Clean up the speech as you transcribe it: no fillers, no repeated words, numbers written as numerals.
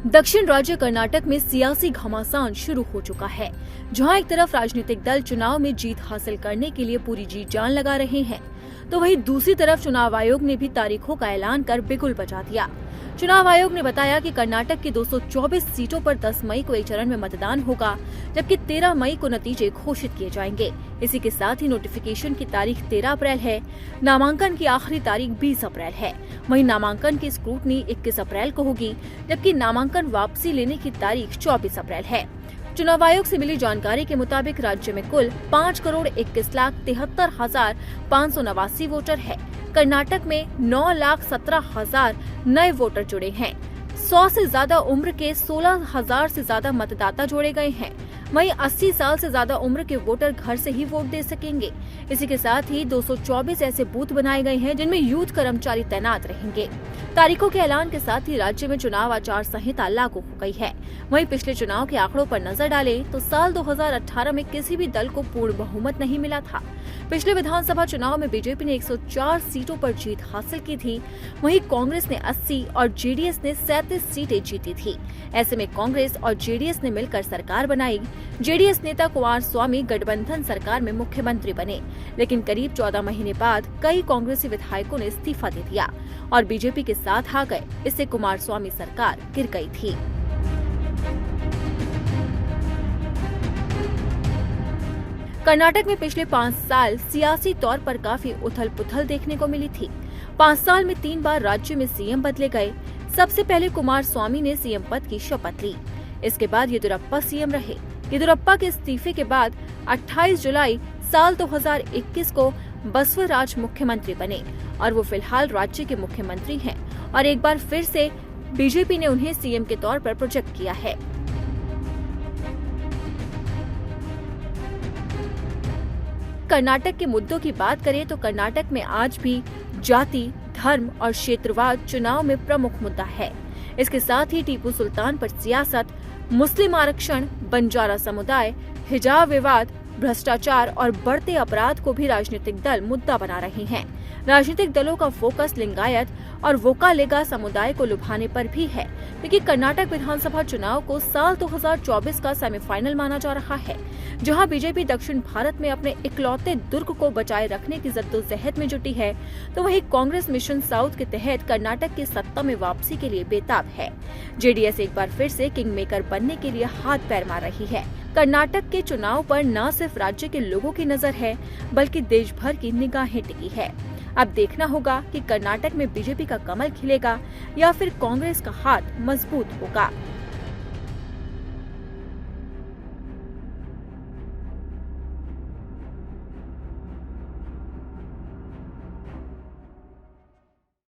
दक्षिण राज्य कर्नाटक में सियासी घमासान शुरू हो चुका है, जहां एक तरफ राजनीतिक दल चुनाव में जीत हासिल करने के लिए पूरी जी जान लगा रहे हैं, तो वहीं दूसरी तरफ चुनाव आयोग ने भी तारीखों का ऐलान कर बिगुल बजा दिया। चुनाव आयोग ने बताया कि कर्नाटक की 224 सीटों पर 10 मई को एक चरण में मतदान होगा, जबकि 13 मई को नतीजे घोषित किए जाएंगे। इसी के साथ ही नोटिफिकेशन की तारीख 13 अप्रैल है। नामांकन की आखिरी तारीख 20 अप्रैल है। वहीं नामांकन की स्क्रूटनी 21 अप्रैल को होगी, जबकि नामांकन वापसी लेने की तारीख 24 अप्रैल है। चुनाव आयोग से मिली जानकारी के मुताबिक राज्य में कुल 5,21,73,589 वोटर है। कर्नाटक में 9,17,000 नए वोटर जुड़े हैं। 100 से ज्यादा उम्र के 16,000 से ज्यादा मतदाता जोड़े गए हैं। वहीं 80 साल से ज्यादा उम्र के वोटर घर से ही वोट दे सकेंगे। इसी के साथ ही 224 ऐसे बूथ बनाए गए हैं जिनमें यूथ कर्मचारी तैनात रहेंगे। तारीखों के ऐलान के साथ ही राज्य में चुनाव आचार संहिता लागू हो गई है। वहीं पिछले चुनाव के आंकड़ों पर नजर डालें तो साल 2018 में किसी भी दल को पूर्ण बहुमत नहीं मिला था। पिछले विधानसभा चुनाव में बीजेपी ने 104 सीटों पर जीत हासिल की थी, वहीं कांग्रेस ने 80 और जेडीएस ने 37 सीटें जीती थी। ऐसे में कांग्रेस और जेडीएस ने मिलकर सरकार बनाई। जेडीएस नेता कुमारस्वामी गठबंधन सरकार में मुख्यमंत्री बने, लेकिन करीब 14 महीने बाद कई कांग्रेसी विधायकों ने इस्तीफा दे दिया और बीजेपी के साथ आ गए। इससे कुमारस्वामी सरकार गिर गई थी। कर्नाटक में पिछले 5 साल सियासी तौर पर काफी उथल पुथल देखने को मिली थी। 5 साल में 3 बार राज्य में सीएम बदले गए। सबसे पहले कुमारस्वामी ने सीएम पद की शपथ ली। इसके बाद येदियुरप्पा सीएम रहे। येदियुरप्पा के इस्तीफे के बाद 28 जुलाई साल 2021 को बसवराज मुख्यमंत्री बने और वो फिलहाल राज्य के मुख्यमंत्री हैं और एक बार फिर से बीजेपी ने उन्हें सीएम के तौर पर प्रोजेक्ट किया है। कर्नाटक के मुद्दों की बात करें तो कर्नाटक में आज भी जाति, धर्म और क्षेत्रवाद चुनाव में प्रमुख मुद्दा है। इसके साथ ही टीपू सुल्तान पर सियासत, मुस्लिम आरक्षण, बंजारा समुदाय, हिजाब विवाद, भ्रष्टाचार और बढ़ते अपराध को भी राजनीतिक दल मुद्दा बना रहे हैं। राजनीतिक दलों का फोकस लिंगायत और वोकालेगा समुदाय को लुभाने पर भी है, क्योंकि कर्नाटक विधानसभा चुनाव को साल 2024 का सेमीफाइनल माना जा रहा है, जहां बीजेपी दक्षिण भारत में अपने इकलौते दुर्ग को बचाए रखने की जद्दोजहद में जुटी है, तो वहीं कांग्रेस मिशन साउथ के तहत कर्नाटक की सत्ता में वापसी के लिए बेताब है। जेडीएस एक बार फिर से किंग मेकर बनने के लिए हाथ पैर मार रही है। कर्नाटक के चुनाव पर न सिर्फ राज्य के लोगों की नजर है, बल्कि देश भर की निगाहें टिकी है। अब देखना होगा कि कर्नाटक में बीजेपी का कमल खिलेगा या फिर कांग्रेस का हाथ मजबूत होगा।